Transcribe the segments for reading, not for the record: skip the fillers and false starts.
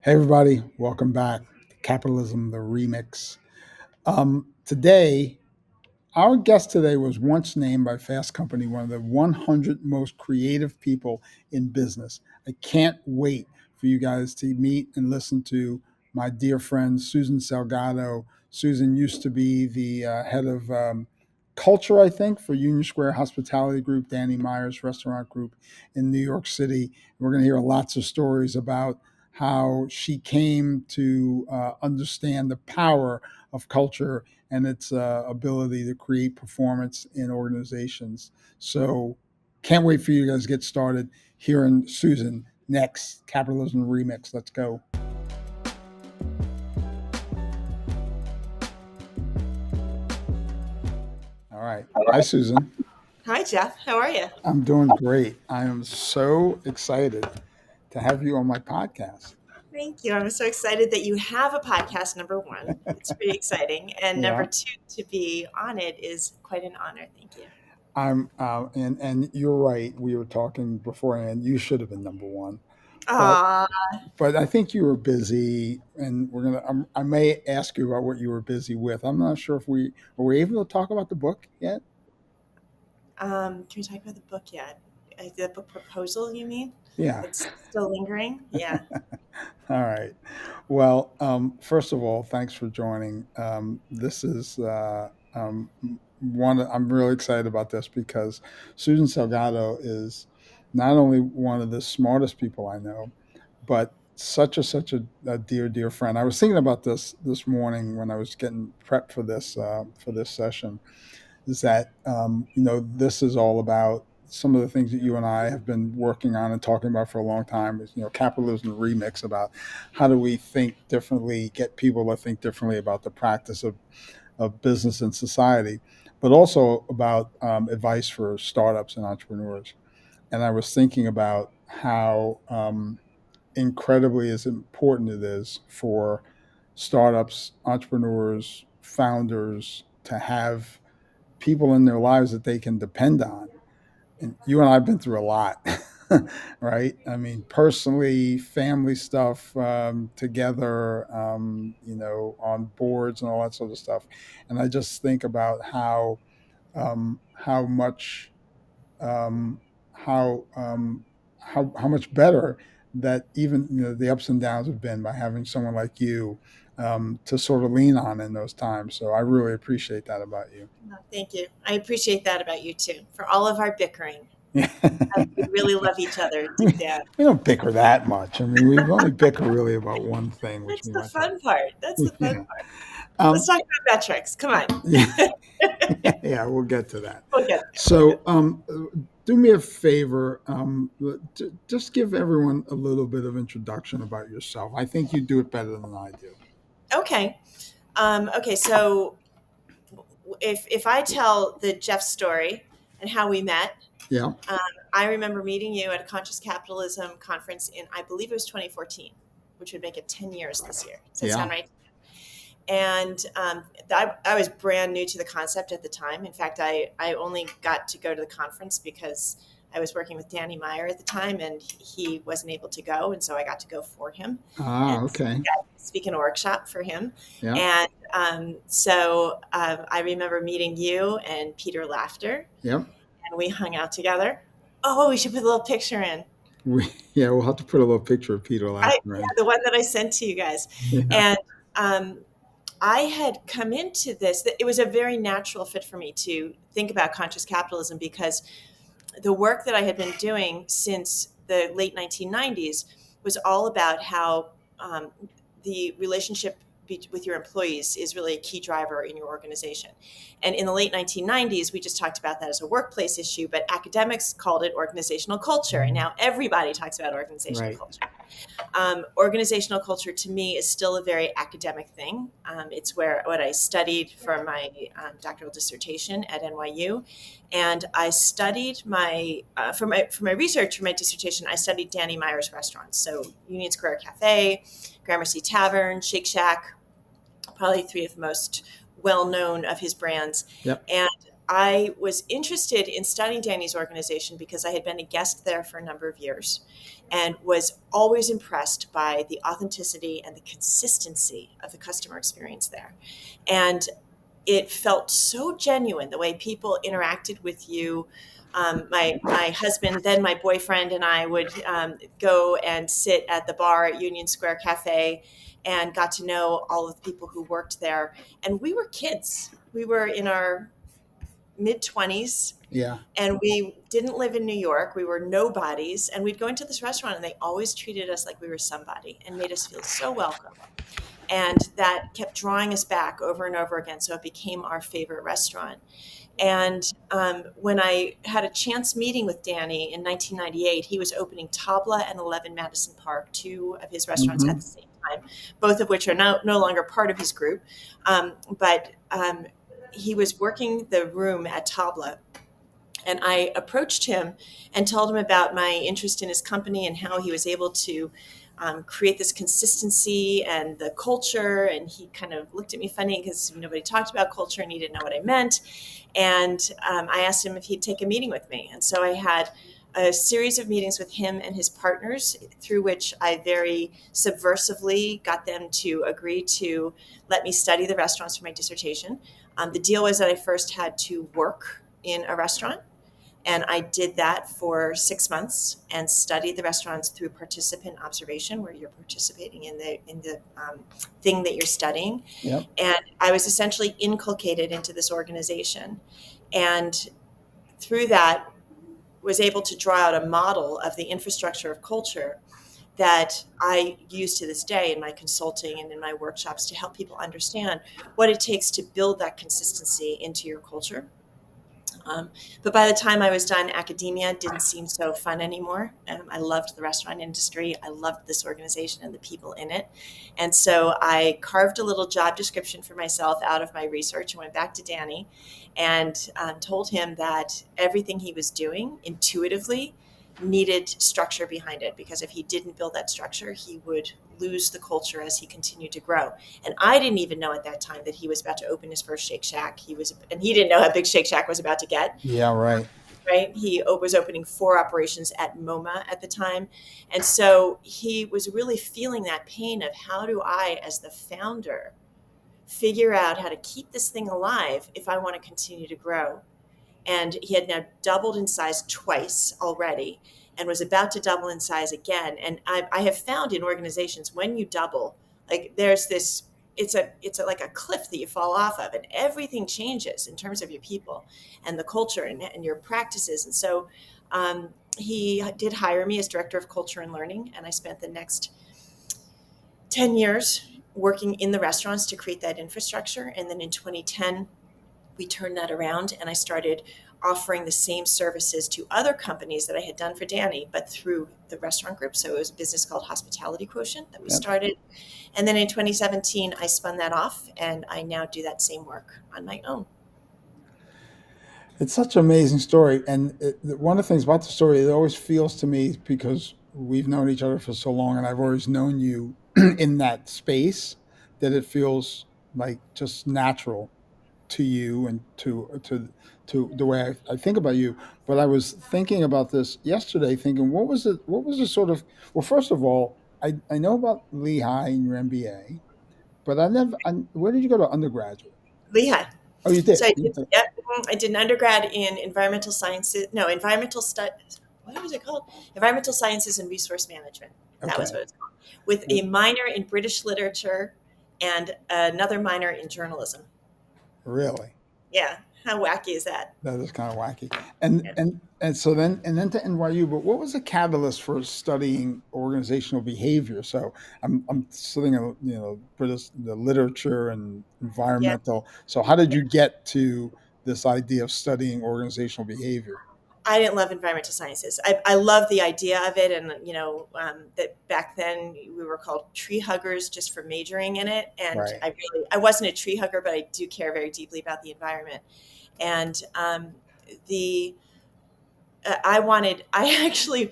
Hey, everybody, welcome back to Capitalism, the Remix. Today, our guest today was once named by Fast Company one of the 100 most creative people in business. I can't wait for you guys to meet and listen to my dear friend, Susan Salgado. Susan used to be the head of culture, I think, for Union Square Hospitality Group, Danny Meyer's restaurant group in New York City. We're going to hear lots of stories about how she came to understand the power of culture and its ability to create performance in organizations. So, can't wait for you guys to get started hearing Susan next. Capitalism Remix. Let's go. All right. Hi, Susan. Hi, Jeff. How are you? I'm doing great. I am so excited to have you on my podcast. Thank you. I'm so excited that you have a podcast, number one. It's pretty exciting. And number Yeah. two, to be on it is quite an honor. Thank you. And you're right. We were talking beforehand. You should have been number one, but Ah, I think you were busy, and I may ask you about what you were busy with. I'm not sure if we were we able to talk about the book yet. can we talk about the book yet? The book proposal, you mean? Yeah. That's still lingering? Yeah. All right. Well, first of all, thanks for joining. This is one. I'm really excited about this because Susan Salgado is not only one of the smartest people I know, but such a dear friend. I was thinking about this morning when I was getting prepped for this session. Is that this is all about some of the things that you and I have been working on and talking about for a long time. Is capitalism remix, about how do we think differently, get people to think differently about the practice of business and society, but also about advice for startups and entrepreneurs. And I was thinking about how incredibly as important it is for startups, entrepreneurs, founders to have people in their lives that they can depend on. And you and I have been through a lot, right? I mean, personally, family stuff, together, on boards and all that sort of stuff. And I just think about how much um, how how much better that even the ups and downs have been by having someone like you to sort of lean on in those times. So I really appreciate that about you. No, thank you. I appreciate that about you too, for all of our bickering. Yeah. We really love each other we, deep down. we don't bicker that much. I mean, we only bicker really about one thing, which That's we the might talk. fun part. That's the fun Yeah. part. Let's Um, talk about metrics. Come on. yeah. Yeah, we'll get to that. We'll get there. We'll So, get do me a favor. Just give everyone a little bit of introduction about yourself. I think you do it better than I do. there. Okay. Okay. So if I tell the Jeff story and how we met, Yeah. um, I remember meeting you at a Conscious Capitalism conference in, I believe it was 2014, which would make it 10 years this year. Does that Yeah. sound right? And I was brand new to the concept at the time. In fact, I only got to go to the conference because I was working with Danny Meyer at the time, and he wasn't able to go, and so I got to go for him Ah, and okay. speak in a workshop for him. Yeah. And I remember meeting you and Peter Laughter, Yep. and we hung out together. Oh, we should put a little picture in. Yeah, we'll have to put a little picture of Peter laughing, Yeah, right? the one that I sent to you guys. Yeah. And um, I had come into this, it was a very natural fit for me to think about conscious capitalism because the work that I had been doing since the late 1990s was all about how the relationship with your employees is really a key driver in your organization. And in the late 1990s, we just talked about that as a workplace issue, but academics called it organizational culture. And now everybody talks about organizational Right. culture. Organizational culture to me is still a very academic thing. It's where what I studied for my doctoral dissertation at NYU, and I studied for my research for my dissertation. I studied Danny Meyer's restaurants, so Union Square Cafe, Gramercy Tavern, Shake Shack, probably three of the most well known of his brands, Yep. and I was interested in studying Danny's organization because I had been a guest there for a number of years. and was always impressed by the authenticity and the consistency of the customer experience there. And it felt so genuine the way people interacted with you. My husband, then my boyfriend, and I would go and sit at the bar at Union Square Cafe and got to know all of the people who worked there. And we were kids. We were in our mid 20s, Yeah. and we didn't live in New York. We were nobodies. And we'd go into this restaurant, and they always treated us like we were somebody and made us feel so welcome. And that kept drawing us back over and over again. So it became our favorite restaurant. And when I had a chance meeting with Danny in 1998, he was opening Tabla and 11 Madison Park, two of his restaurants at the Hmm. same time, both of which are no longer part of his group. But he was working the room at Tabla, and I approached him and told him about my interest in his company and how he was able to create this consistency and the culture. And he kind of looked at me funny because nobody talked about culture and he didn't know what I meant. And I asked him if he'd take a meeting with me. And so I had a series of meetings with him and his partners, through which I very subversively got them to agree to let me study the restaurants for my dissertation. The deal was that I first had to work in a restaurant, and I did that for 6 months and studied the restaurants through participant observation, where you're participating in the thing that you're studying. Yep. And I was essentially inculcated into this organization, and through that was able to draw out a model of the infrastructure of culture that I use to this day in my consulting and in my workshops to help people understand what it takes to build that consistency into your culture. But by the time I was done, academia didn't seem so fun anymore. I loved the restaurant industry. I loved this organization and the people in it. And so I carved a little job description for myself out of my research and went back to Danny and told him that everything he was doing intuitively needed structure behind it, because if he didn't build that structure, he would lose the culture as he continued to grow. And I didn't even know at that time that he was about to open his first Shake Shack. And he didn't know how big Shake Shack was about to get. Yeah. Right. Right? He was opening 4 operations at MoMA at the time. And so he was really feeling that pain of, how do I, as the founder, figure out how to keep this thing alive if I want to continue to grow? And he had now doubled in size twice already and was about to double in size again. And I have found in organizations, when you double, like there's this, like a cliff that you fall off of, and everything changes in terms of your people and the culture and your practices. And so he did hire me as director of culture and learning, and I spent the next 10 years working in the restaurants to create that infrastructure. And then in 2010, we turned that around, and I started offering the same services to other companies that I had done for Danny, but through the restaurant group. So it was a business called Hospitality Quotient that we Yep. started. And then in 2017, I spun that off, and I now do that same work on my own. It's such an amazing story, and one of the things about the story, it always feels to me, because we've known each other for so long, and I've always known you in that space, that it feels like just natural to you and to the way I think about you. But I was thinking about this yesterday, thinking, what was it? What was the sort of, well, first of all, I know about Lehigh and your MBA, but where did you go to undergraduate? Lehigh. Oh, you did. So I did, yeah, I did an undergrad in environmental sciences, no, environmental studies. What was it called? Environmental sciences and resource management. That was Okay. what it's called. With a minor in British literature and another minor in journalism. Really? Yeah. How wacky is that? That is kind of wacky. And Yeah. so then to NYU, but what was the catalyst for studying organizational behavior? So I'm studying, British, the literature and Yeah. environmental. So how did you get to this idea of studying organizational behavior? I didn't love environmental sciences. I love the idea of it, and that back then we were called tree huggers just for majoring in it. And Right. I wasn't a tree hugger, but I do care very deeply about the environment. And the I actually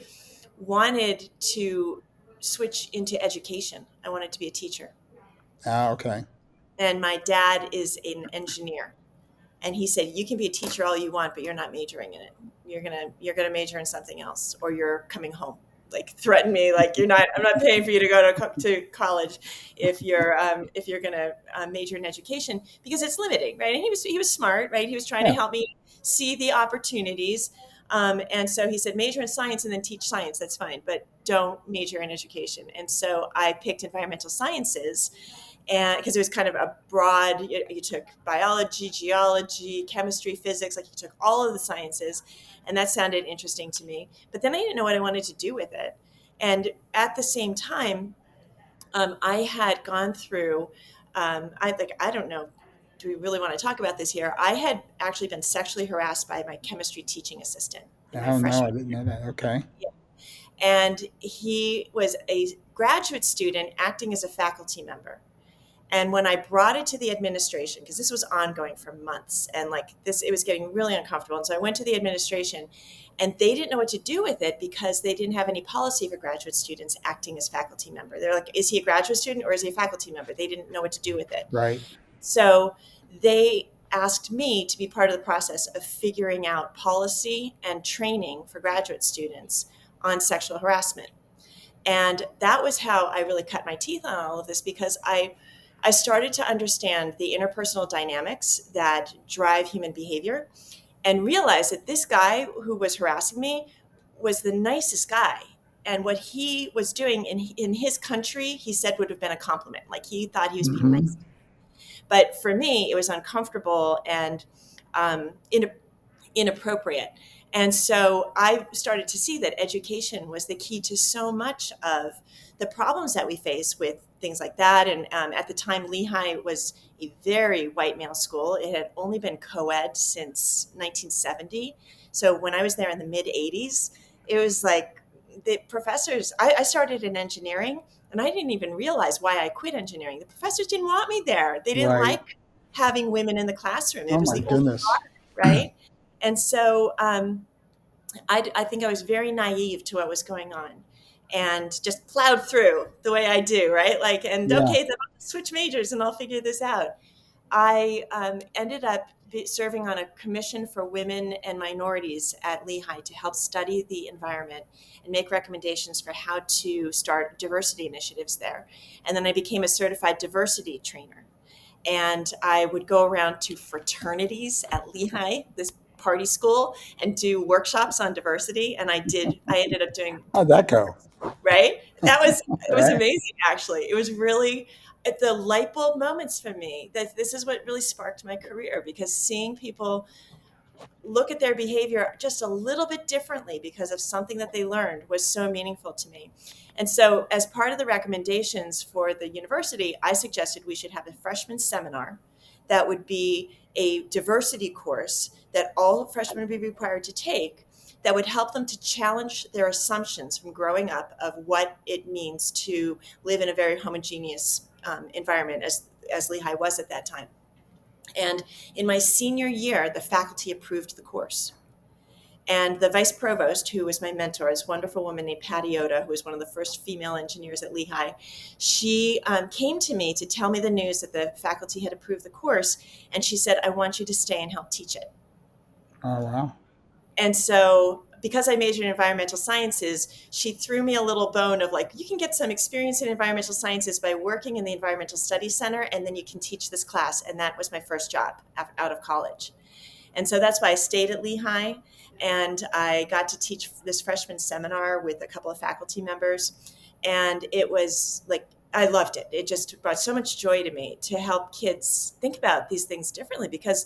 wanted to switch into education. I wanted to be a teacher, Ah, okay. and my dad is an engineer. And he said, you can be a teacher all you want, but you're not majoring in it. You're gonna major in something else, or you're coming home. like threaten me, like I'm not paying for you to go to college if you're going to major in education, because it's limiting, right? And he was smart, right? He was trying to Yeah. help me see the opportunities. And so he said, major in science and then teach science. That's fine, but don't major in education. And so I picked environmental sciences, and because it was kind of a broad, you took biology, geology, chemistry, physics, like you took all of the sciences, and that sounded interesting to me. But then I didn't know what I wanted to do with it. And at the same time, I had gone through, I don't know, do we really want to talk about this here? I had actually been sexually harassed by my chemistry teaching assistant in my Oh no, I freshman didn't know that. Okay. year. And he was a graduate student acting as a faculty member. And when I brought it to the administration, because this was ongoing for months, and like this, it was getting really uncomfortable. And so I went to the administration, and they didn't know what to do with it because they didn't have any policy for graduate students acting as faculty member. They're like, is he a graduate student or is he a faculty member? They didn't know what to do with it. Right. So they asked me to be part of the process of figuring out policy and training for graduate students on sexual harassment. And that was how I really cut my teeth on all of this, because I started to understand the interpersonal dynamics that drive human behavior, and realized that this guy who was harassing me was the nicest guy. And what he was doing in his country, he said would have been a compliment. Like he thought he was being Hmm. nice. But for me, it was uncomfortable and um, inappropriate. And so I started to see that education was the key to so much of the problems that we face with things like that. And at the time, Lehigh was a very white male school. It had only been co-ed since 1970. So when I was there in the mid 80s, it was like the professors, I started in engineering, and I didn't even realize why I quit engineering. The professors didn't want me there. They didn't Right. like having women in the classroom. It Oh was my the old goodness. guard, right? And so I think I was very naive to what was going on, and just plowed through the way I do, right? Like, and Yeah. okay, then I'll switch majors and I'll figure this out. I ended up serving on a commission for women and minorities at Lehigh to help study the environment and make recommendations for how to start diversity initiatives there. And then I became a certified diversity trainer. And I would go around to fraternities at Lehigh, this party school, and do workshops on diversity. And I ended up doing How'd that go? right. It was Right. amazing, actually. It was really at the light bulb moments for me that this is what really sparked my career, because seeing people look at their behavior just a little bit differently because of something that they learned was so meaningful to me. And so, as part of the recommendations for the university, I suggested we should have a freshman seminar that would be a diversity course that all freshmen would be required to take, that would help them to challenge their assumptions from growing up of what it means to live in a very homogeneous environment, as Lehigh was at that time. And in my senior year, the faculty approved the course. And the vice provost, who was my mentor, this wonderful woman named Patty Oda, who was one of the first female engineers at Lehigh, she came to me to tell me the news that the faculty had approved the course. And she said, I want you to stay and help teach it. Oh wow. And so, because I majored in environmental sciences, she threw me a little bone of like, you can get some experience in environmental sciences by working in the Environmental Studies Center, and then you can teach this class. And that was my first job out of college. And so that's why I stayed at Lehigh, and I got to teach this freshman seminar with a couple of faculty members. And it was like, I loved it. It just brought so much joy to me to help kids think about these things differently, because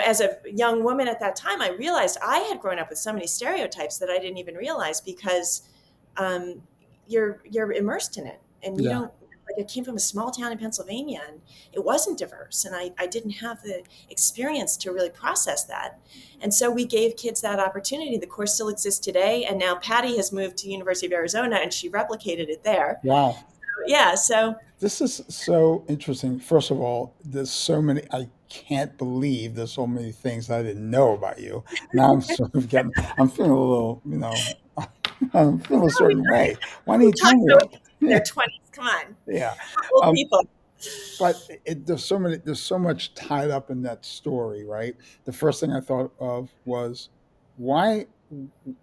as a young woman at that time, I realized I had grown up with so many stereotypes that I didn't even realize, because um, you're immersed in it, and you Yeah. don't. Like, I came from a small town in Pennsylvania, and it wasn't diverse, and I didn't have the experience to really process that. And so we gave kids that opportunity. The course still exists today, and now Patty has moved to University of Arizona, and she replicated it there. Wow. Yeah, so This is so interesting. First of all, there's so many. I can't believe there's so many things I didn't know about you. Now I'm sort of getting. I'm feeling a little. I'm feeling a we, certain way. Why didn't we you tell talked me about that? kids in their Yeah. 20s. Come on, Yeah. we're old Um, people. but there's so many. There's so much tied up in that story, right? The first thing I thought of was why.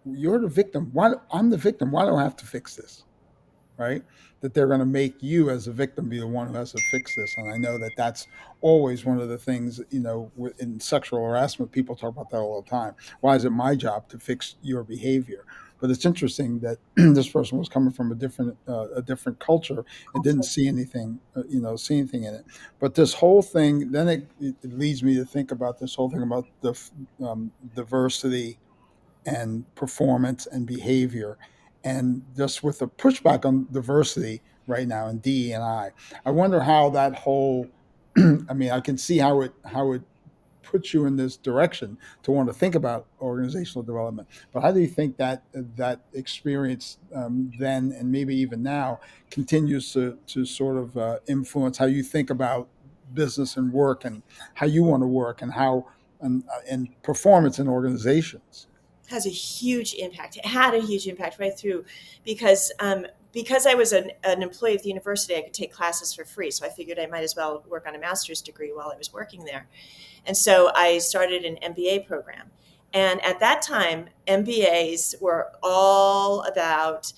you're the victim. Why I'm the victim? Why do I have to fix this? Right? That they're going to make you as a victim be the one who has to fix this. And I know that that's always one of the things, in sexual harassment, people talk about that all the time. Why is it my job to fix your behavior? But it's interesting that this person was coming from a different culture and didn't see anything in it. But this whole thing, then it leads me to think about this whole thing about the diversity and performance and behavior. And just with the pushback on diversity right now in DE and I wonder how that whole I mean, I can see how it puts you in this direction to want to think about organizational development. But how do you think that experience, then and maybe even now, continues to sort of influence how you think about business and work, and how you want to work, and how and performance in organizations? Has a huge impact. It had a huge impact right through because I was an employee of the university, I could take classes for free. So I figured I might as well work on a master's degree while I was working there. And so I started an MBA program. And at that time, MBAs were all about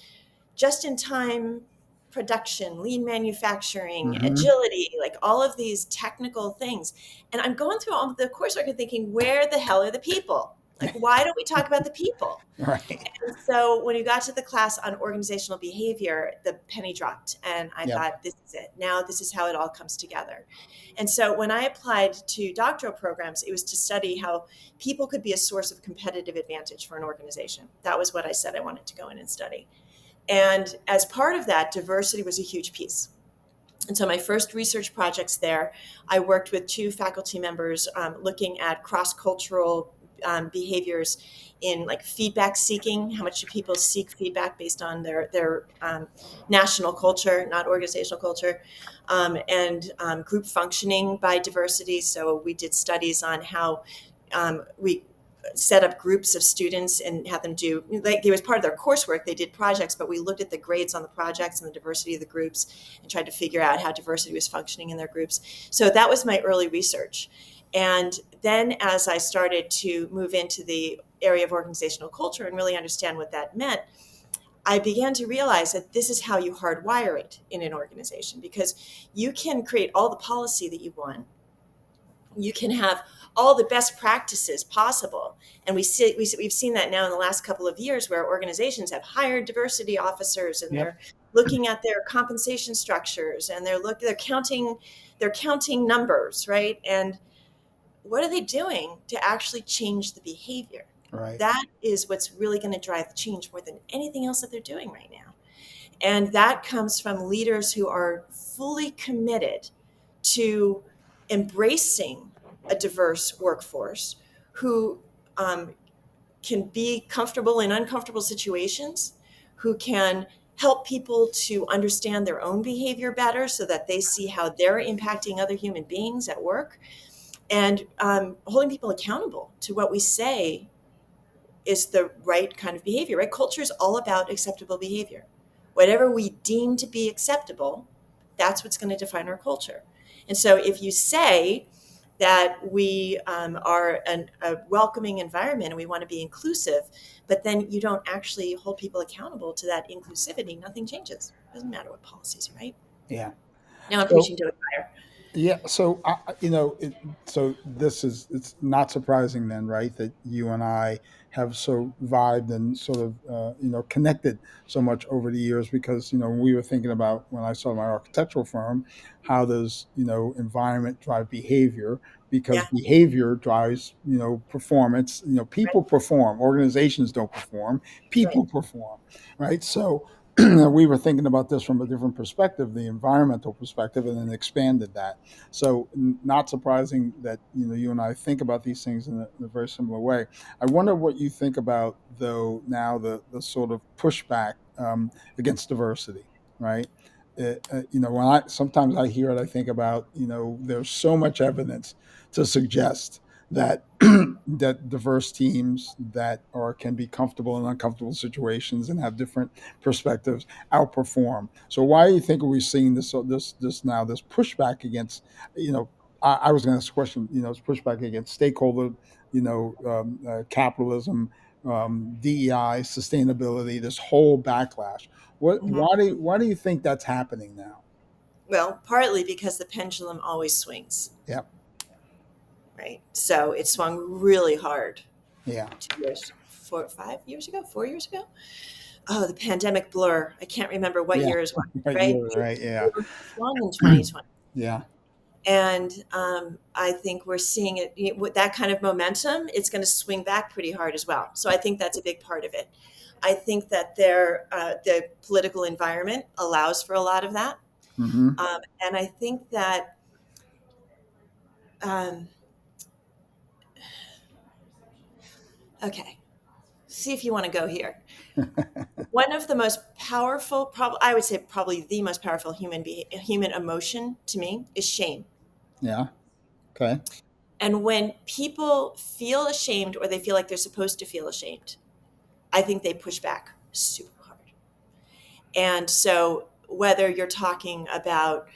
just in time production, lean manufacturing, Hmm. agility, like all of these technical things. And I'm going through all the coursework and thinking, where the hell are the people? Like, why don't we talk about the people? Right. And so when you got to the class on organizational behavior, the penny dropped. And I Yep. thought, this is it. Now this is how it all comes together. And so when I applied to doctoral programs, it was to study how people could be a source of competitive advantage for an organization. That was what I said I wanted to go in and study. And as part of that, diversity was a huge piece. And so my first research projects there, I worked with two faculty members looking at cross-cultural behaviors in like feedback seeking. How much do people seek feedback based on their national culture, not organizational culture, and group functioning by diversity. So we did studies on how we set up groups of students and had them do, like, it was part of their coursework. They did projects, but we looked at the grades on the projects and the diversity of the groups and tried to figure out how diversity was functioning in their groups. So that was my early research. And then as I started to move into the area of organizational culture and really understand what that meant, I began to realize that this is how you hardwire it in an organization, because you can create all the policy that you want, you can have all the best practices possible. And we've seen that now in the last couple of years, where organizations have hired diversity officers and Yep. they're looking at their compensation structures and they're counting numbers, right? And what are they doing to actually change the behavior? Right. That is what's really going to drive the change more than anything else that they're doing right now. And that comes from leaders who are fully committed to embracing a diverse workforce, who um, can be comfortable in uncomfortable situations, who can help people to understand their own behavior better so that they see how they're impacting other human beings at work, and holding people accountable to what we say is the right kind of behavior, right? Culture is all about acceptable behavior. Whatever we deem to be acceptable, that's what's going to define our culture. And so if you say that we are a welcoming environment and we want to be inclusive, but then you don't actually hold people accountable to that inclusivity, nothing changes. It doesn't matter what policies, right? Yeah. Now I'm So preaching to a choir. yeah, so so it's not surprising then, right, that you and I have so vibed and sort of connected so much over the years, because we were thinking about, when I started my architectural firm, how does environment drive behavior, because Yeah, behavior drives performance. right, People perform, organizations don't perform, right. people perform, right? So we were thinking about this from a different perspective, the environmental perspective, and then expanded that. So, not surprising that you and I think about these things in a very similar way. I wonder what you think about, though, now the sort of pushback against diversity, right? When I sometimes I hear it, I think about there's so much evidence to suggest that that diverse teams that are can be comfortable in uncomfortable situations and have different perspectives outperform. So why do you think we're seeing this pushback against, I was going to ask a question, it's pushback against stakeholder, capitalism, DEI, sustainability, this whole backlash. Mhm. Why do you think that's happening now? Well, partly because the pendulum always swings, Yeah, right? So it swung really hard yeah, 2 years, 5 years ago, 4 years ago. Oh, the pandemic blur. I can't remember what yeah. year is what, Right, right? you're right. We Yeah, were swung in 2020. yeah. And I think we're seeing it with that kind of momentum. It's going to swing back pretty hard as well. So I think that's a big part of it. I think that the political environment allows for a lot of that, Hmm. and I think that um, okay. See if you want to go here. One of the most powerful, I would say probably the most powerful human emotion to me is shame. Yeah. Okay. And when people feel ashamed or they feel like they're supposed to feel ashamed, I think they push back super hard. And so, whether you're talking about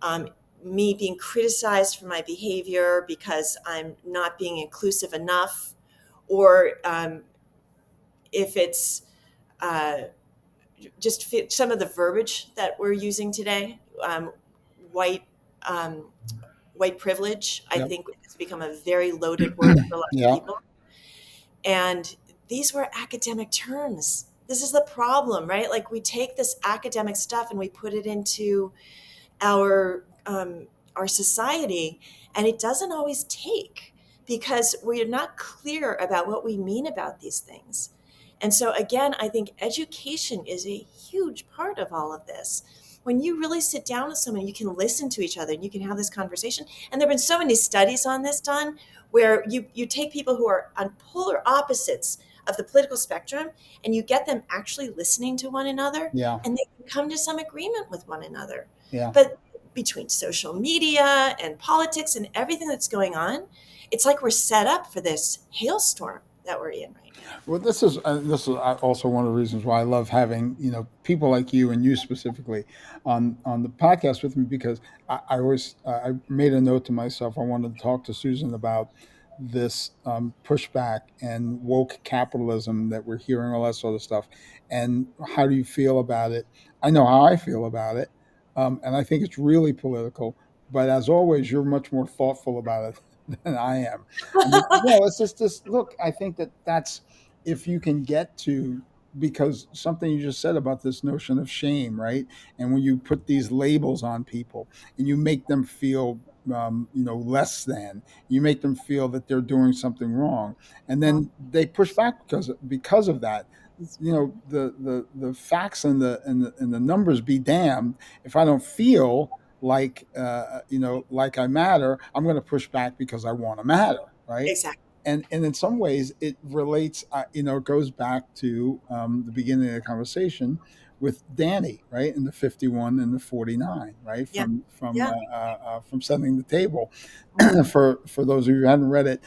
um, me being criticized for my behavior because I'm not being inclusive enough, or if it's uh, just some of the verbiage that we're using today, white um, white privilege, I Yep. think has become a very loaded word for a lot of Yeah. people. And these were academic terms. This is the problem, right? Like we take this academic stuff and we put it into our society, and it doesn't always take because we're not clear about what we mean about these things. And so again, I think education is a huge part of all of this. When you really sit down with someone, you can listen to each other and you can have this conversation. And there have been so many studies on this done where you take people who are on polar opposites of the political spectrum and you get them actually listening to one another Yeah. and they can come to some agreement with one another. Yeah. But between social media and politics and everything that's going on, it's like we're set up for this hailstorm that we're in right now. Well, this is also one of the reasons why I love having people like you and you specifically on the podcast with me because I always I made a note to myself I wanted to talk to Susan about this pushback and woke capitalism that we're hearing all that sort of stuff and how do you feel about it? I know how I feel about it, and I think it's really political. But as always, you're much more thoughtful about it than I am. I mean, no, it's just this. Look, I think that's if you can get to because something you just said about this notion of shame, right? And when you put these labels on people and you make them feel less than, you make them feel that they're doing something wrong, and Mhm. then they push back because of that. The facts and the numbers be damned. If I don't feel like I matter, I'm going to push back because I want to matter, right? Exactly. And in some ways it relates it goes back to the beginning of the conversation with Danny, right, in the 51 and the 49, right, Yeah. from Yeah. from setting the table. Mhm. For those of you who haven't read it,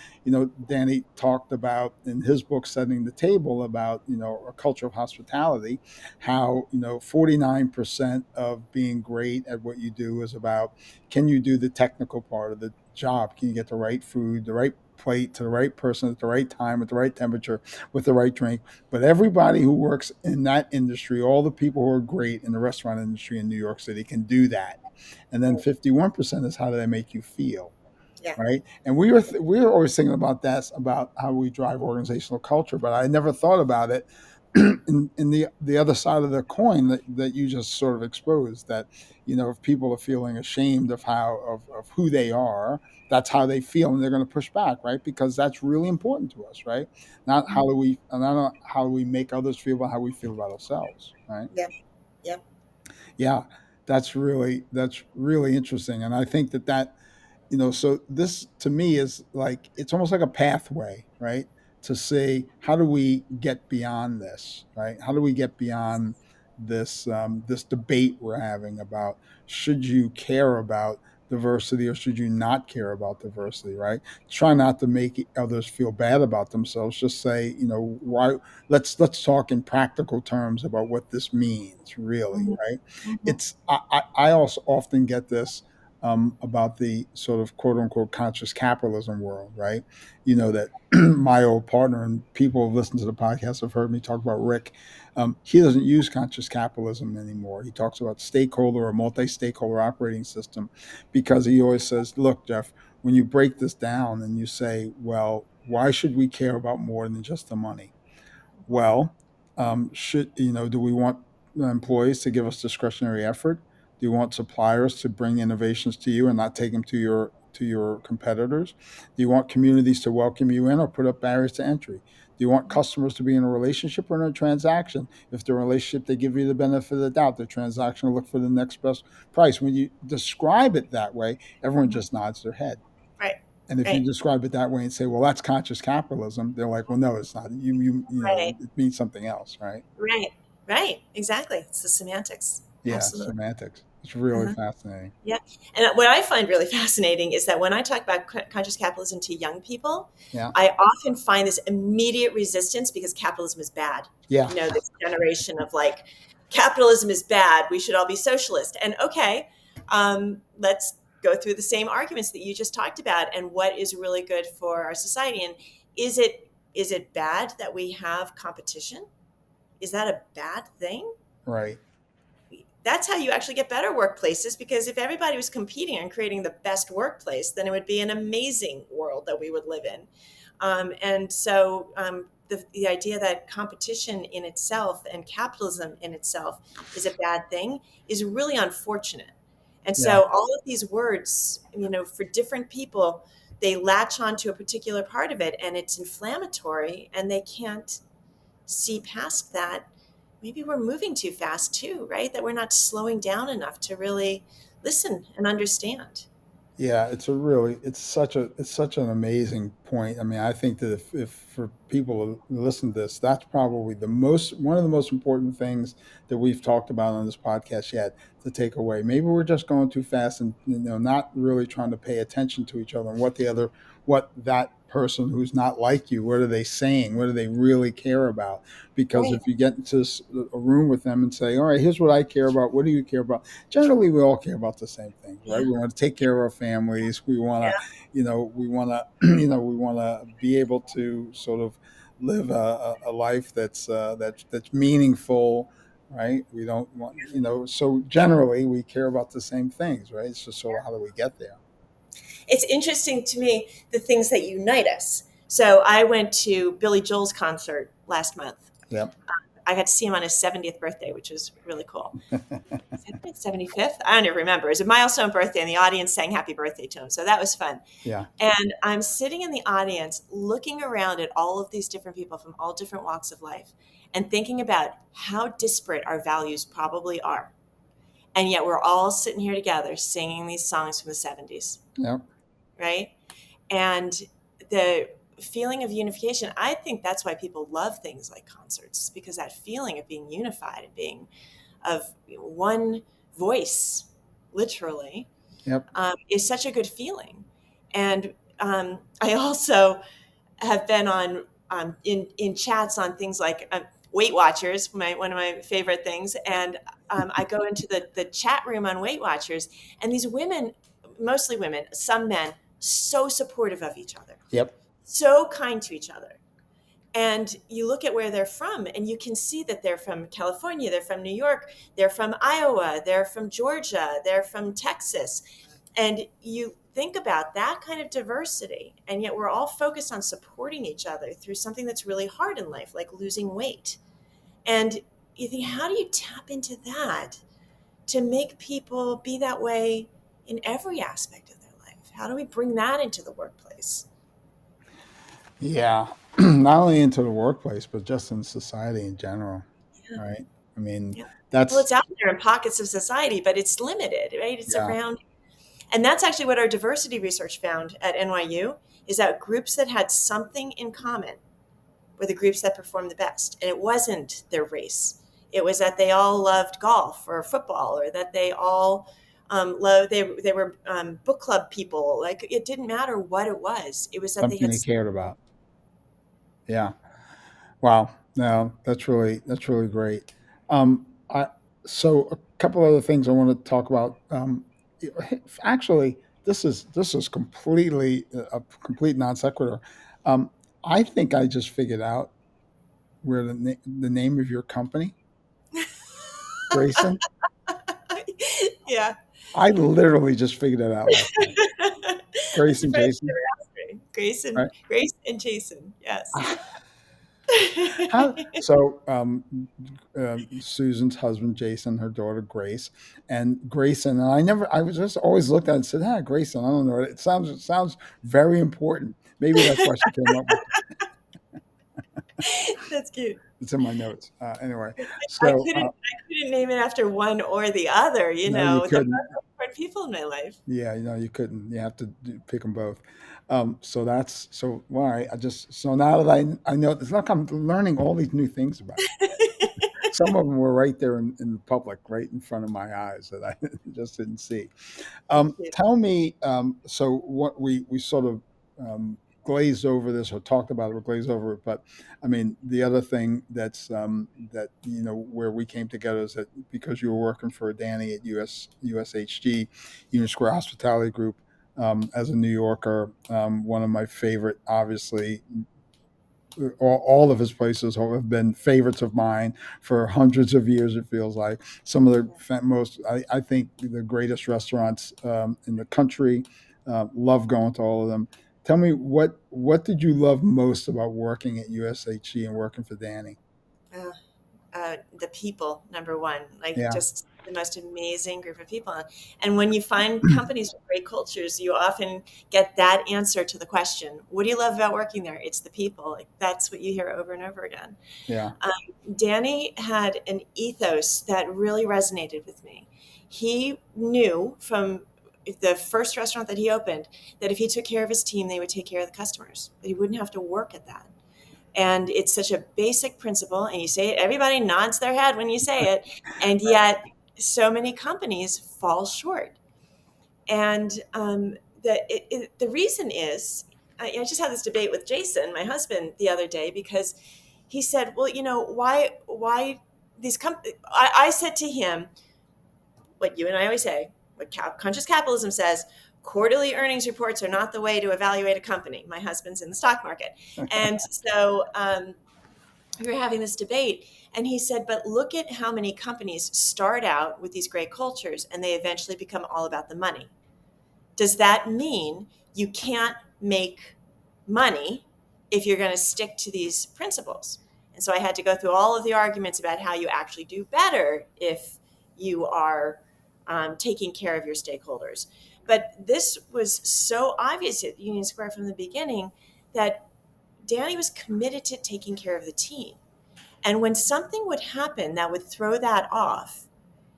Danny talked about in his book Setting the Table about a culture of hospitality, how 49% of being great at what you do is about, can you do the technical part of the job? Can you get the right food, the right plate to the right person at the right time, at the right temperature, with the right drink? But everybody who works in that industry, all the people who are great in the restaurant industry in New York City can do that. And then 51% is how do they make you feel? Yeah. Right? And we were always thinking about that, about how we drive organizational culture, but I never thought about it in the other side of the coin that you just sort of exposed. That if people are feeling ashamed of of who they are, that's how they feel, and they're going to push back, right? Because that's really important to us, right? Mhm. Not how do we make others feel, but how we feel about ourselves, right? Yeah. Yeah. Yeah, that's really interesting, and I think that so this to me is like it's almost like a pathway, right, to say how do we get beyond this, right? How do we get beyond this debate we're having about should you care about diversity or should you not care about diversity, right? Try not to make others feel bad about themselves. Just say, why. Let's talk in practical terms about what this means, really, Mhm. right? Mhm. I also often get this. about the sort of quote unquote conscious capitalism world, right? You know that my old partner and people who listen to the podcast have heard me talk about Rick. He doesn't use conscious capitalism anymore. He talks about stakeholder or multi-stakeholder operating system because he always says, "Look, Jeff, when you break this down and you say, well, why should we care about more than just the money?" Well, should do we want employees to give us discretionary effort? Do you want suppliers to bring innovations to you and not take them to your competitors? Do you want communities to welcome you in or put up barriers to entry? Do you want customers to be in a relationship or in a transaction? If the relationship, they give you the benefit of the doubt. The transaction will look for the next best price. When you describe it that way, everyone Mhm. just nods their head. Right. And if you Right. describe it that way and say, "Well, that's conscious capitalism," they're like, "Well, no, it's not. Right. It means something else, right?" Right. Right. Exactly. It's the semantics. Yeah, Absolutely. semantics. It's really Uh-huh. fascinating. Yeah. And what I find really fascinating is that when I talk about conscious capitalism to young people, Yeah, I often find this immediate resistance because capitalism is bad. yeah, This generation of like, capitalism is bad. We should all be socialist. And okay, let's go through the same arguments that you just talked about and what is really good for our society. And is it bad that we have competition? Is that a bad thing? right. That's how you actually get better workplaces, because if everybody was competing and creating the best workplace, then it would be an amazing world that we would live in. The idea that competition in itself and capitalism in itself is a bad thing is really unfortunate. And Yeah, so all of these words, for different people, they latch onto a particular part of it and it's inflammatory and they can't see past that. Maybe we're moving too fast too, right? That we're not slowing down enough to really listen and understand. yeah. It's such an amazing point. I mean, I think that if for people to listen to this, that's probably one of the most important things that we've talked about on this podcast yet to take away. Maybe we're just going too fast and not really trying to pay attention to each other and what that person who's not like you, what are they saying? What do they really care about? Because Right. if you get into a room with them and say, "All right, here's what I care about. What do you care about?" Generally, we all care about the same things, right? Yeah. We want to take care of our families. We want to, Yeah. we want to, we want to be able to sort of live a life that's meaningful, right? We don't want, so generally we care about the same things, right? It's just sort of how do we get there? It's interesting to me the things that unite us. So I went to Billy Joel's concert last month. Yep. I got to see him on his 70th birthday, which was really cool. 75th? I don't even remember. It was a milestone birthday, and the audience sang happy birthday to him. So that was fun. Yeah. And I'm sitting in the audience looking around at all of these different people from all different walks of life and thinking about how disparate our values probably are. And yet we're all sitting here together singing these songs from the 70s, Yep. right? And the feeling of unification, I think that's why people love things like concerts, because that feeling of being unified and being of one voice, literally, Yep. is such a good feeling. And I also have been on in chats on things like Weight Watchers, one of my favorite things, and I go into the chat room on Weight Watchers, and these women, mostly women, some men, so supportive of each other, Yep. so kind to each other. And you look at where they're from, and you can see that they're from California, they're from New York, they're from Iowa, they're from Georgia, they're from Texas. And you think about that kind of diversity, and yet we're all focused on supporting each other through something that's really hard in life, like losing weight. And you think, how do you tap into that to make people be that way in every aspect of their life? How do we bring that into the workplace? Yeah. Not only into the workplace, but just in society in general, Yeah. right? I mean, Yeah. Well, that's it's out there in pockets of society, but it's limited, right? It's yeah. around. And that's actually what our diversity research found at NYU, is that groups that had something in common were the groups that performed the best. And it wasn't their race. It was that they all loved golf or football, or that they all they were book club people. Like, it didn't matter what it was. It was that they Something had they something. cared about. Yeah. Wow. No, that's really great. I So a couple other things I want to talk about. actually, this is completely a complete non sequitur. Um, I think I just figured out where the name of your company, Grayson. Yeah. I literally just figured it out last night. I'm Grayson surprised you Jason, never asked me. right? Grace and Jason. Yes. How so? Susan's husband Jason, her daughter Grace, and Grayson. And I was just always looked at it and said, "Ah, Grayson." I don't know. It sounds very important. Maybe that's why she came up with it. That's cute. It's in my notes. Anyway, I so couldn't name it after one or the other. no, you They're couldn't. both important people in my life. Yeah, you couldn't. You have to pick them both. So that's so. Why I just so now that I know it's like I'm learning all these new things about you. Some of them were right there in the public, right in front of my eyes that I just didn't see. Thank you. Tell me, so what we sort of glazed over this or talked about it or glazed over it, but I mean, the other thing that where we came together is that because you were working for Danny at USHG, Union Square Hospitality Group. As a New Yorker, one of my favorite, obviously, all of his places have been favorites of mine for hundreds of years. It feels like some of the most, I think, the greatest restaurants in the country. Love going to all of them. Tell me what did you love most about working at USHG and working for Danny? Uh, the people, number one, like Yeah, just the most amazing group of people. And when you find companies with great cultures, you often get that answer to the question, what do you love about working there? It's the people. Like that's what you hear over and over again. yeah, Danny had an ethos that really resonated with me. He knew from the first restaurant that he opened that if he took care of his team, they would take care of the customers, that he wouldn't have to work at that. And it's such a basic principle. And you say it, everybody nods their head when you say it. And yet, so many companies fall short. And the reason is, I just had this debate with Jason, my husband, the other day, because he said, "Well, why these companies?" I said to him, "What you and I always say, what conscious capitalism says." Quarterly earnings reports are not the way to evaluate a company. My husband's in the stock market. And so we were having this debate, and he said, but look at how many companies start out with these great cultures and they eventually become all about the money. Does that mean you can't make money if you're going to stick to these principles? And so I had to go through all of the arguments about how you actually do better if you are taking care of your stakeholders. But this was so obvious at Union Square from the beginning that Danny was committed to taking care of the team. And when something would happen that would throw that off,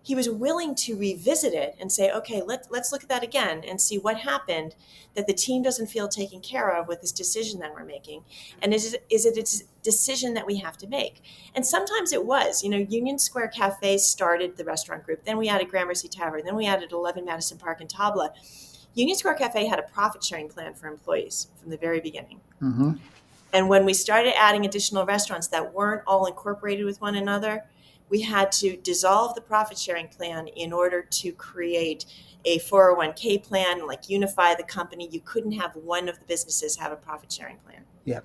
he was willing to revisit it and say, okay, let's look at that again and see what happened that the team doesn't feel taken care of with this decision that we're making. And is it a decision that we have to make? And sometimes it was. Union Square Cafe started the restaurant group. Then we added Gramercy Tavern. Then we added 11 Madison Park and Tabla. Union Square Cafe had a profit sharing plan for employees from the very beginning. hmm And when we started adding additional restaurants that weren't all incorporated with one another, we had to dissolve the profit sharing plan in order to create a 401k plan, like unify the company. You couldn't have one of the businesses have a profit sharing plan. yeah.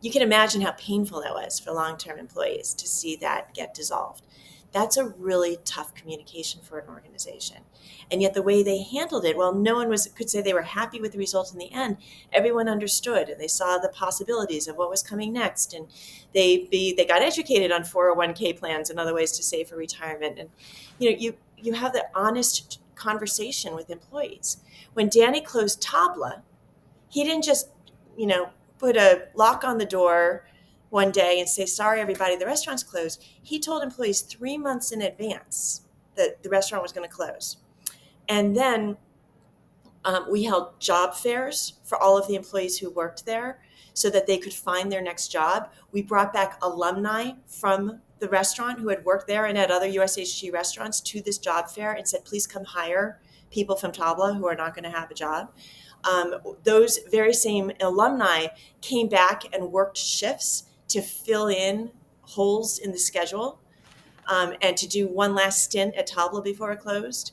You can imagine how painful that was for long-term employees to see that get dissolved. That's a really tough communication for an organization. And yet the way they handled it, well, no one could say they were happy with the result in the end. Everyone understood and they saw the possibilities of what was coming next. And they got educated on 401k plans and other ways to save for retirement. And you have the honest conversation with employees. When Danny closed Tabla, he didn't just, you know, put a lock on the door one day and say, sorry, everybody, the restaurant's closed. He told employees 3 months in advance that the restaurant was going to close. And then we held job fairs for all of the employees who worked there so that they could find their next job. We brought back alumni from the restaurant who had worked there and at other USHG restaurants to this job fair and said, please come hire people from Tabla who are not going to have a job. Those very same alumni came back and worked shifts to fill in holes in the schedule and to do one last stint at Tabla before it closed.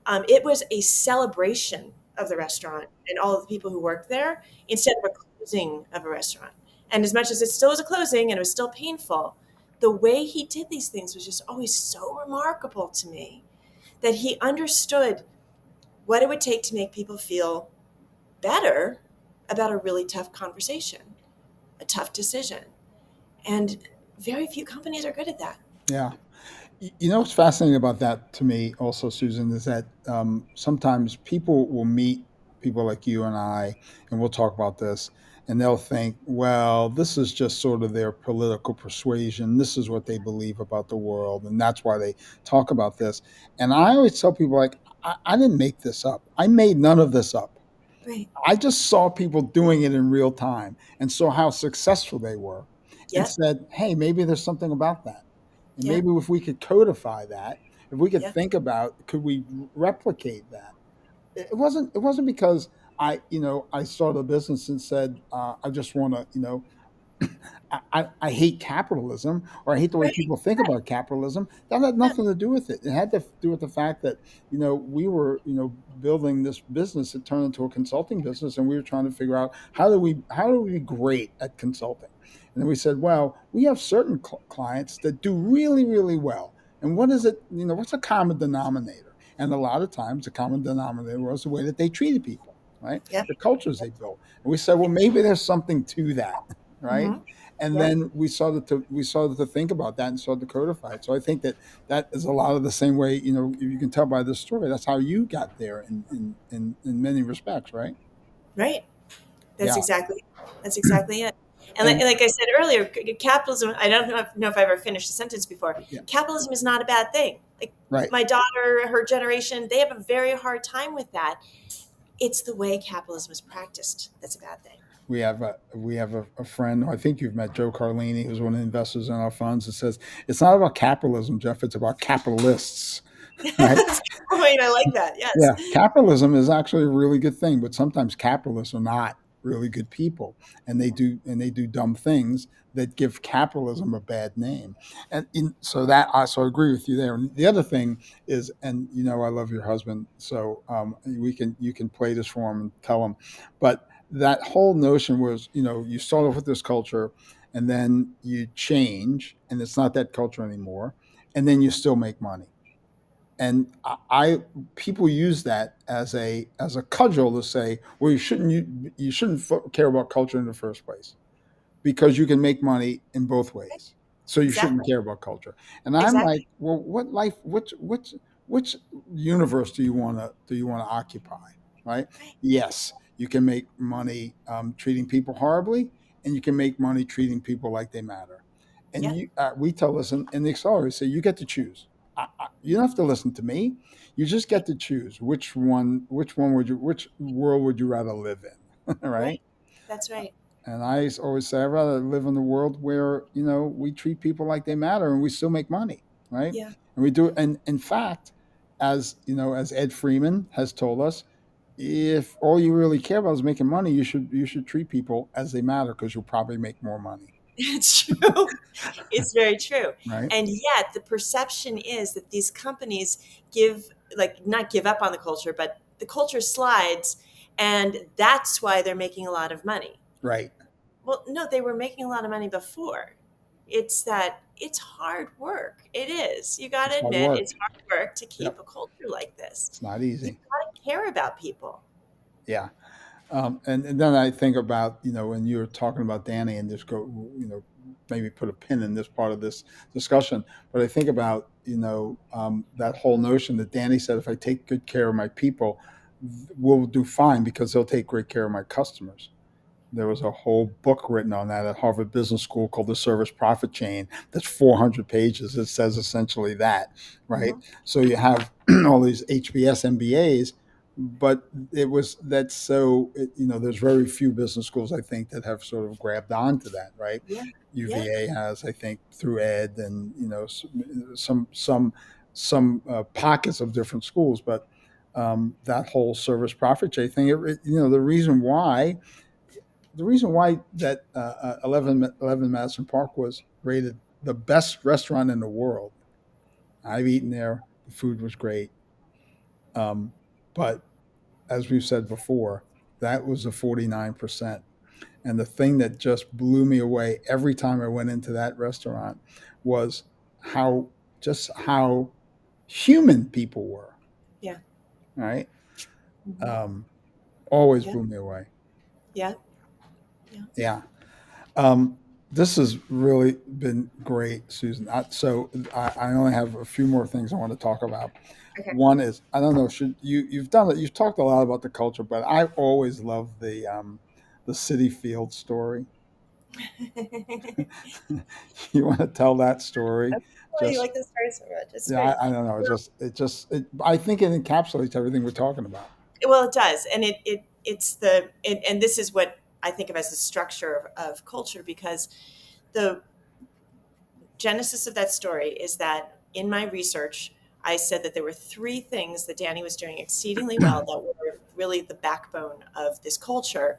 It was a celebration of the restaurant and all of the people who worked there instead of a closing of a restaurant. And as much as it still was a closing and it was still painful, the way he did these things was just always so remarkable to me, that he understood what it would take to make people feel better about a really tough conversation, a tough decision. And very few companies are good at that. Yeah. You know what's fascinating about that to me also, Susan, is that sometimes people will meet people like you and I, and we'll talk about this, and they'll think, well, this is just sort of their political persuasion. This is what they believe about the world, and that's why they talk about this. And I always tell people, like, I didn't make this up. I made none of this up. Right. I just saw people doing it in real time and saw how successful they were and Yep. said, hey, maybe there's something about that. And Yep. maybe if we could codify that, if we could Yep. think about, could we replicate that? It wasn't because I started a business and said I just want to I hate capitalism or I hate the way Right. people think about capitalism. That had No. nothing to do with it. It had to do with the fact that, we were, building this business that turned into a consulting business and we were trying to figure out how do we be great at consulting. And then we said, well, we have certain clients that do really, really well. And what is it, what's a common denominator? And a lot of times the common denominator was the way that they treated people, right? Yep. The cultures they built. And we said, well, maybe there's something to that, right? Mm-hmm. And Yep. then we started to think about that and started to codify it. So I think that is a lot of the same way, you can tell by this story. That's how you got there in many respects, right? Right. That's Yeah. exactly that's exactly it. And And like I said earlier, capitalism. I don't know if I ever finished a sentence before. yeah, Capitalism is not a bad thing. Like right. my daughter, her generation, they have a very hard time with that. It's the way capitalism is practiced that's a bad thing. We have a friend who I think you've met, Joe Carlini, who's one of the investors in our funds, that says it's not about capitalism, Jeff. It's about capitalists, right? That's a good point. I like that. Yes. Yeah, capitalism is actually a really good thing, but sometimes capitalists are not really good people, and they do dumb things that give capitalism a bad name. So that I agree with you there. And the other thing is, and I love your husband, so you can play this for him and tell him, but that whole notion was, you start off with this culture, and then you change, and it's not that culture anymore, and then you still make money. And people use that as a cudgel to say, well, you shouldn't care about culture in the first place because you can make money in both ways. So you shouldn't Exactly. care about culture. And I'm Exactly. like, well, which universe do you want to occupy, right? Right. Yes, you can make money treating people horribly, and you can make money treating people like they matter. And Yep. we tell this in the accelerator, say you get to choose. You don't have to listen to me. You just Right. get to choose which world would you rather live in, right? Right. That's right. And I always say I'd rather live in the world where we treat people like they matter and we still make money, right? Yeah. And we do it. And in fact, as Ed Freeman has told us, if all you really care about is making money, you should treat people as they matter because you'll probably make more money, It's true. It's very true. right? And yet the perception is that these companies give, like, not give up on the culture, but the culture slides, and that's why they're making a lot of money. Right. Well, no, they were making a lot of money before. It's that it's hard work. It is. You got It's to hard admit work. it's hard work to keep Yep. a culture like this. It's not You easy. got to care about people. Yeah. And then I think about, when you were talking about Danny and just go, maybe put a pin in this part of this discussion. But I think about, that whole notion that Danny said, if I take good care of my people, we'll do fine because they'll take great care of my customers. There was a whole book written on that at Harvard Business School called The Service Profit Chain. That's 400 pages. It says essentially that, right? Hmm. So you have all these HBS MBAs, but it was that's so, there's very few business schools, I think, that have sort of grabbed onto that, right? Yeah. Yeah. UVA has, I think, through Ed and, some pockets of different schools, but that whole service profit chain thing, the reason why that 11 Madison Park was rated the best restaurant in the world. I've eaten there. The food was great. But as we've said before, that was a 49%. And the thing that just blew me away every time I went into that restaurant was how just how human people were. Yeah. Right? Hmm. Um, Always Yeah. blew me away. Yeah. Yeah. Yeah. Um, this has really been great, Susan. I only have a few more things I want to talk about. Okay. One is I don't know, should you've done it. You've talked a lot about the culture, but I've always loved the City Field story. You want to tell that story? Oh, you Just like this story so much. It's yeah, great. I don't know. I think it encapsulates everything we're talking about. Well, it does, and and this is what I think of as the structure of culture, because the genesis of that story is that in my research, I said that there were three things that Danny was doing exceedingly well that were really the backbone of this culture,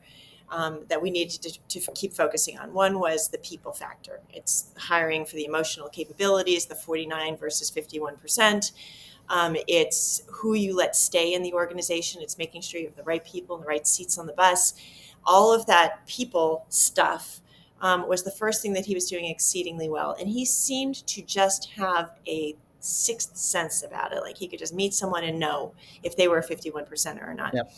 that we needed to keep focusing on. One was the people factor. It's hiring for the emotional capabilities, the 49 versus 51%. It's who you let stay in the organization. It's making sure you have the right people in the right seats on the bus. All of that people stuff was the first thing that he was doing exceedingly well. And he seemed to just have a sixth sense about it. Like he could just meet someone and know if they were a 51 percenter or not. Yep.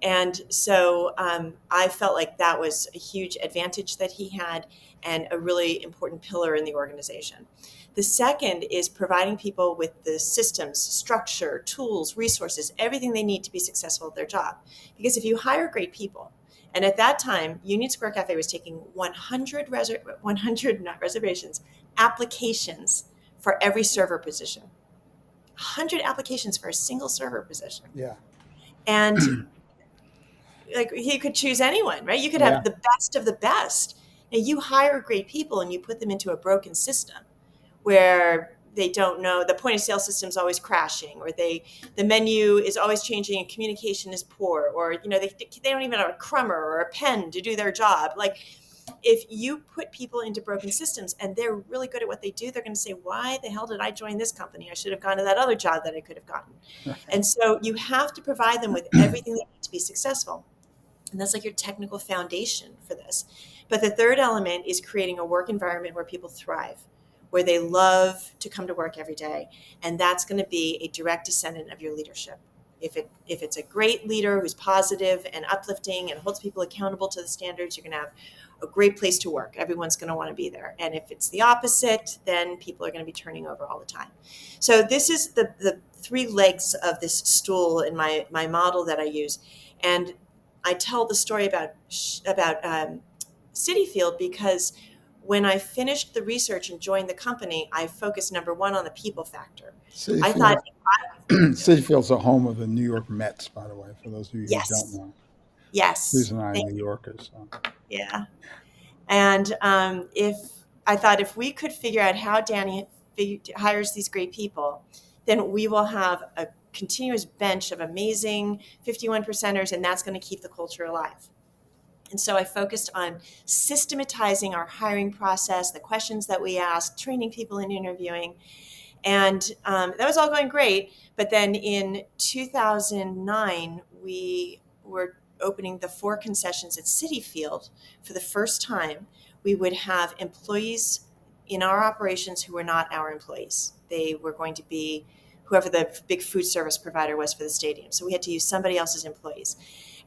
And so I felt like that was a huge advantage that he had and a really important pillar in the organization. The second is providing people with the systems, structure, tools, resources, everything they need to be successful at their job. Because if you hire great people, and at that time, Union Square Cafe was taking 100 not reservations, applications for every server position. 100 applications for a single server position. Yeah. And like he could choose anyone, right? You could Yeah. have the best of the best. Now you hire great people and you put them into a broken system where they don't know, the point of sale system is always crashing, or the menu is always changing and communication is poor, or they don't even have a crummer or a pen to do their job. Like if you put people into broken systems and they're really good at what they do, they're going to say, why the hell did I join this company? I should have gone to that other job that I could have gotten. And so you have to provide them with everything they need to be successful. And that's like your technical foundation for this. But the third element is creating a work environment where people thrive, where they love to come to work every day. And that's going to be a direct descendant of your leadership. If it's a great leader who's positive and uplifting and holds people accountable to the standards, you're going to have a great place to work. Everyone's going to want to be there. And if it's the opposite, then people are going to be turning over all the time. So this is the three legs of this stool in my model that I use. And I tell the story about City Field because when I finished the research and joined the company, I focused number one on the people factor. City I thought, Field. City Field's the home of the New York Mets, by the way, for those of you who don't yes, know. yes, Susan and I are thank New you. Yorkers. So. Yeah. And if I thought if we could figure out how Danny hires these great people, then we will have a continuous bench of amazing 51 percenters, and that's going to keep the culture alive. And so I focused on systematizing our hiring process, the questions that we asked, training people in interviewing. And that was all going great. But then in 2009, we were opening the four concessions at City Field for the first time. We would have employees in our operations who were not our employees. They were going to be whoever the big food service provider was for the stadium. So we had to use somebody else's employees.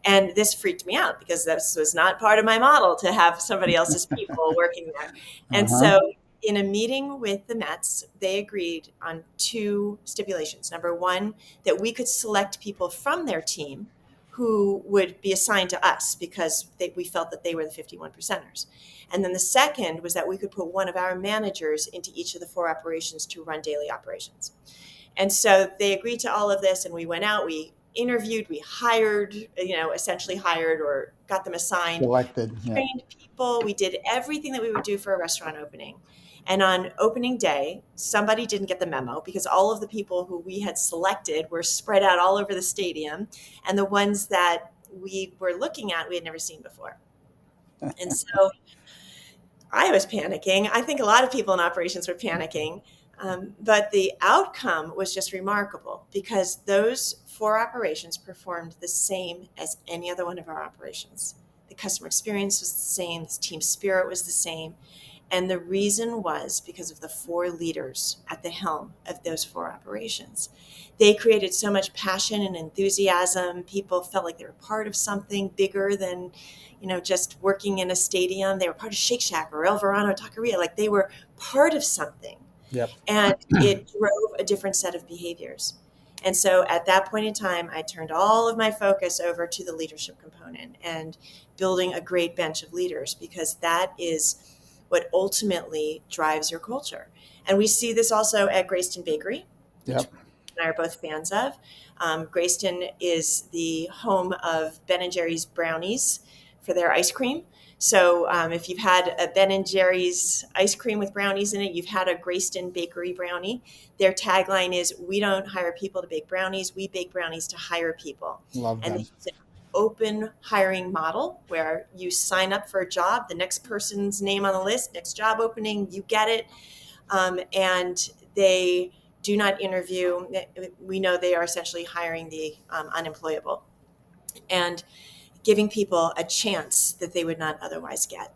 And this freaked me out because this was not part of my model to have somebody else's people working there. And Uh-huh. so in a meeting with the Mets, they agreed on two stipulations. Number one, that we could select people from their team who would be assigned to us because we felt that they were the 51 percenters. And then the second was that we could put one of our managers into each of the four operations to run daily operations. And so they agreed to all of this, and we went out, we interviewed, we hired, essentially hired or got them assigned, Selected. Yeah. trained people. We did everything that we would do for a restaurant opening. And on opening day, somebody didn't get the memo because all of the people who we had selected were spread out all over the stadium. And the ones that we were looking at, we had never seen before. And so I was panicking. I think a lot of people in operations were panicking. But the outcome was just remarkable because those 4 operations performed the same as any other one of our operations. The customer experience was the same, the team spirit was the same. And the reason was because of the 4 leaders at the helm of those 4 operations. They created so much passion and enthusiasm. People felt like they were part of something bigger than, just working in a stadium. They were part of Shake Shack or El Verano Taqueria. Like they were part of something. Yep. And it drove a different set of behaviors. And so at that point in time, I turned all of my focus over to the leadership component and building a great bench of leaders, because that is what ultimately drives your culture. And we see this also at Grayston Bakery, which Yep. and I are both fans of. Grayston is the home of Ben and Jerry's brownies for their ice cream. So if you've had a Ben and Jerry's ice cream with brownies in it, you've had a Grayston Bakery brownie. Their tagline is, "We don't hire people to bake brownies. We bake brownies to hire people." Love And them. it's an open hiring model where you sign up for a job, the next person's name on the list, next job opening, you get it. And they do not interview. We know they are essentially hiring the unemployable and giving people a chance that they would not otherwise get.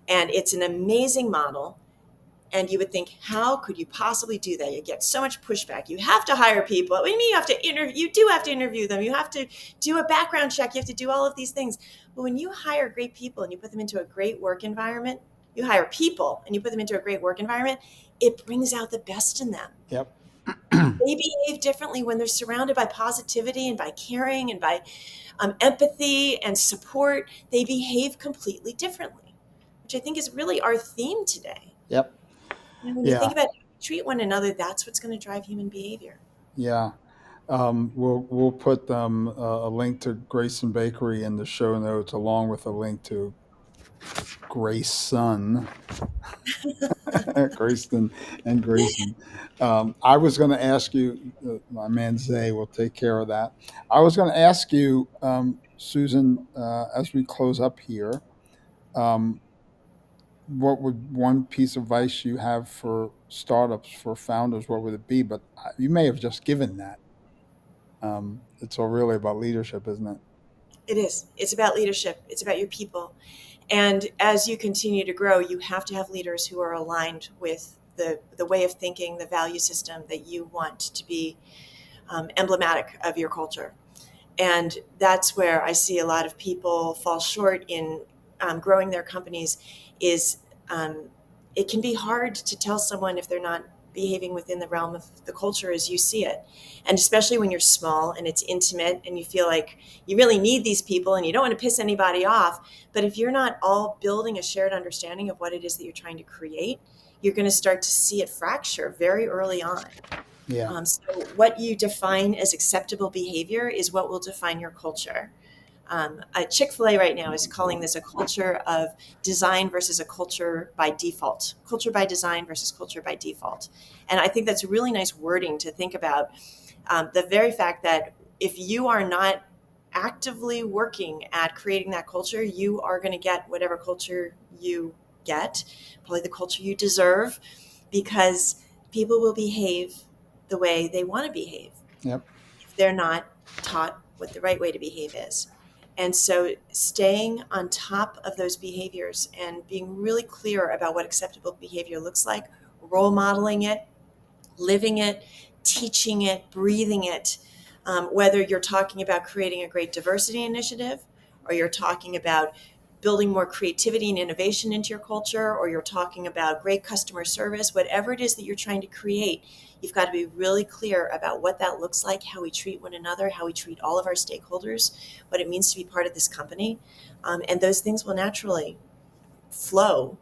And it's an amazing model. And you would think, how could you possibly do that? You get so much pushback. You have to hire people. What do you mean you have to interview? You do have to interview them. You have to do a background check. You have to do all of these things. But when you hire great people and you put them into a great work environment, you hire people and you put them into a great work environment, it brings out the best in them. Yep. They behave differently when they're surrounded by positivity and by caring and by empathy and support. They behave completely differently, which I think is really our theme today. Yep. When you Yeah. think about how you treat one another, that's what's going to drive human behavior. Yeah. We'll put a link to Grayson Bakery in the show notes, along with a link to Grayson, Grayston and Grayson. I was going to ask you, my man Zay will take care of that. I was going to ask you, Susan, as we close up here, um, what would one piece of advice you have for startups, for founders? What would it be? But you may have just given that. It's all really about leadership, isn't it? It is. It's about leadership. It's about your people. And as you continue to grow, you have to have leaders who are aligned with the way of thinking, the value system that you want to be emblematic of your culture. And that's where I see a lot of people fall short in growing their companies. Is it can be hard to tell someone if they're not behaving within the realm of the culture as you see it. And especially when you're small and it's intimate and you feel like you really need these people and you don't want to piss anybody off. But if you're not all building a shared understanding of what it is that you're trying to create, you're going to start to see it fracture very early on. Yeah. So what you define as acceptable behavior is what will define your culture. Chick-fil-A right now is calling this a culture of design versus a culture by default. Culture by design versus culture by default. And I think that's really nice wording to think about. The very fact that if you are not actively working at creating that culture, you are going to get whatever culture you get, probably the culture you deserve, because people will behave the way they want to behave Yep. if they're not taught what the right way to behave is. And so staying on top of those behaviors and being really clear about what acceptable behavior looks like, role modeling it, living it, teaching it, breathing it, whether you're talking about creating a great diversity initiative or you're talking about building more creativity and innovation into your culture, or you're talking about great customer service, whatever it is that you're trying to create, you've got to be really clear about what that looks like, how we treat one another, how we treat all of our stakeholders, what it means to be part of this company. And those things will naturally flow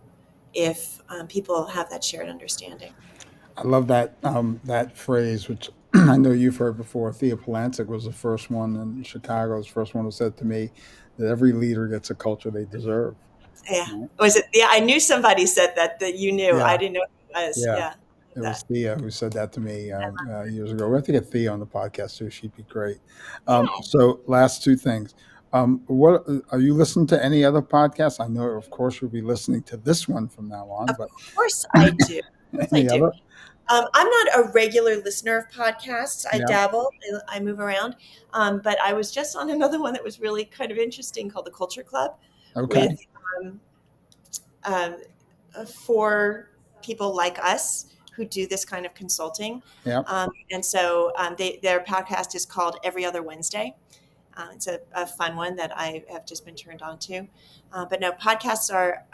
if people have that shared understanding. I love that phrase, which I know you've heard before. Thea Polancic was the first one in Chicago, was the first one who said to me that every leader gets a culture they deserve. Yeah. Right? Was it? Yeah, I knew somebody said that you knew. I Yeah, didn't know who it was. yeah. Yeah. It was That. Thea who said that to me years ago. We have to get Thea on the podcast too. She'd be great. Yeah. So, last two things. What are you listening to? Any other podcasts? I know, of course, you'll be listening to this one from now on. Of But course I do. Of course I any do. other? I'm not a regular listener of podcasts. I Yeah. dabble, I move around. But I was just on another one that was really kind of interesting called The Culture Club with Okay. um, um, for people like us who do this kind of consulting. Yeah. And so their podcast is called Every Other Wednesday. It's a fun one that I have just been turned on to. But no, podcasts are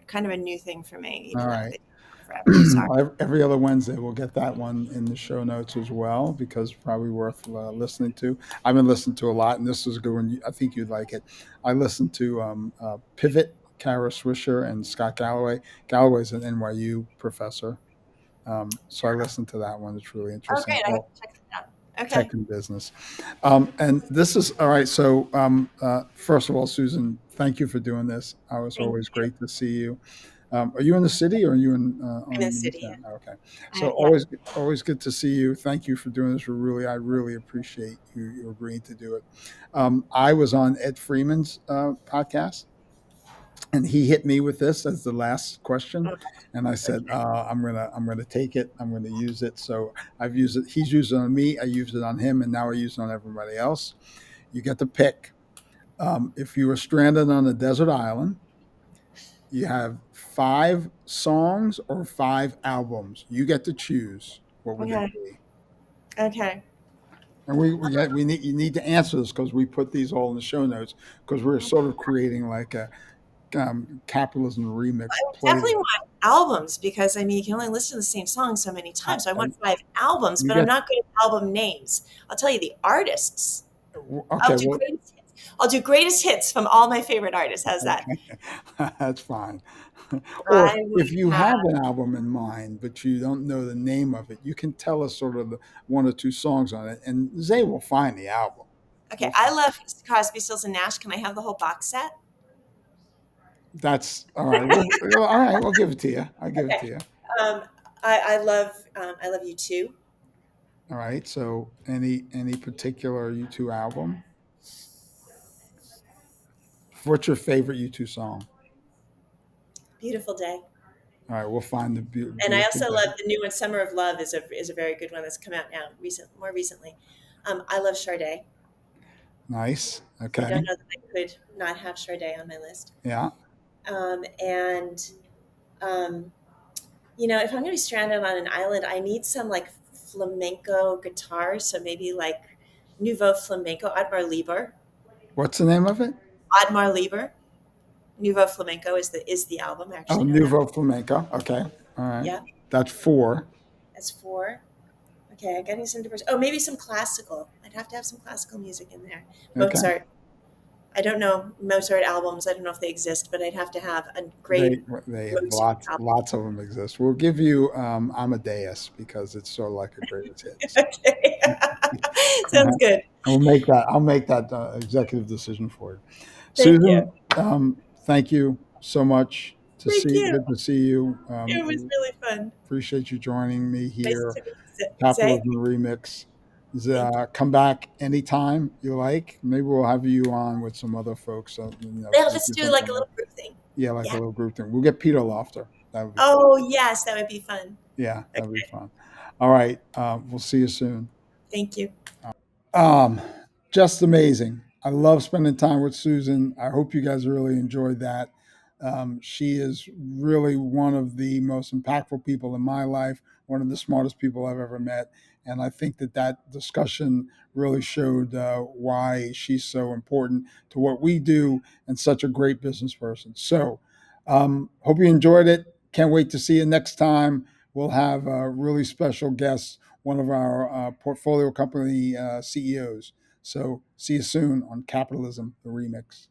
kind of a new thing for me, All even though right. they've been around forever. Sorry. Every other Wednesday, we'll get that one in the show notes as well because probably worth listening to. I've been listening to a lot, and this is a good one. I think you'd like it. I listened to Pivot, Kara Swisher, and Scott Galloway. Galloway's an NYU professor, so I listened to that one. It's really Oh, interesting. great. I have All to check that out. tech Okay. and business. And this is all right. So, first of all, Susan, thank you for doing this. It was Thank always you. great to see you. Are you in the city or are you in I'm in on the the East city. End? Oh, okay, Yeah. so Yeah. always good to see you. Thank you for doing this. I really appreciate you agreeing to do it. I was on Ed Freeman's podcast, and he hit me with this as the last question, Oh, and I said, okay. I'm gonna take it. I'm gonna use it. So I've used it. He's used it on me. I used it on him, and now I use it on everybody else. You get to pick. If you were stranded on a desert island, you have 5 songs or 5 albums. You get to choose. What would they Okay. be? Okay. And we need you need to answer this because we put these all in the show notes because we're sort of creating like a capitalism remix I definitely playlist. want albums because I mean you can only listen to the same song so many I, times. So I I, want 5 albums, you but I'm get not good at album names. I'll tell you the artists. I'll okay. do Well, greatest hits. I'll do greatest hits from all my favorite artists. How's that? okay, that's fine. Or I if would you have. have an album in mind but you don't know the name of it, you can tell us sort of the 1 or 2 songs on it, and Zay will find the album. Okay, We'll I find love Crosby, Stills and Nash. Can I have the whole box set? That's all right. All right, we'll give it to you. I'll give it Okay. to you. Um, I love you too. All right. So, any particular U2 album? What's your favorite U2 song? Beautiful day. All right, we'll find the And I beautiful also love day. the new one. Summer of Love is a very good one that's come out now more recently. I love Sade. Nice. I Okay. don't know that I could not have Sade on my list. Yeah. And um, if I'm going to be stranded on an island, I need some like flamenco guitar. So maybe like Nouveau Flamenco, Admar Lieber. What's the name of it? Admar Lieber. Nouveau Flamenco is the album. I Oh, actually know that. Nouveau Flamenco. Okay. All right. Yeah, That's 4. that's 4. Okay, I got some diverse. Oh, maybe some classical. I'd have to have some classical music in there. Okay. Mozart. I don't know Mozart albums. I don't know if they exist, but I'd have to have a great They have Mozart album. lots of them exist. We'll give you Amadeus because it's sort of like a greatest hits. Okay, Uh-huh. sounds good. I'll make that executive decision for you. Thank you. Susan, thank you so much Thank you. good to see you. It was really fun. Appreciate you joining me Nice here. to meet you. Say, Capitalism Remix. thank you. Come back anytime you like. Maybe we'll have you on with some other folks. Yeah, For let's do different like a things. little group thing. Yeah, like a Yeah. little group thing. We'll get Peter Lofter. That would be fun. Oh, yes, that would be fun. Yeah, that would be Okay. fun. All right. We'll see you soon. Thank you. Um, just amazing. I love spending time with Susan. I hope you guys really enjoyed that. She is really one of the most impactful people in my life, one of the smartest people I've ever met. And I think that discussion really showed why she's so important to what we do and such a great business person. So, hope you enjoyed it. Can't wait to see you next time. We'll have a really special guest, one of our portfolio company CEOs. So see you soon on Capitalism, the Remix.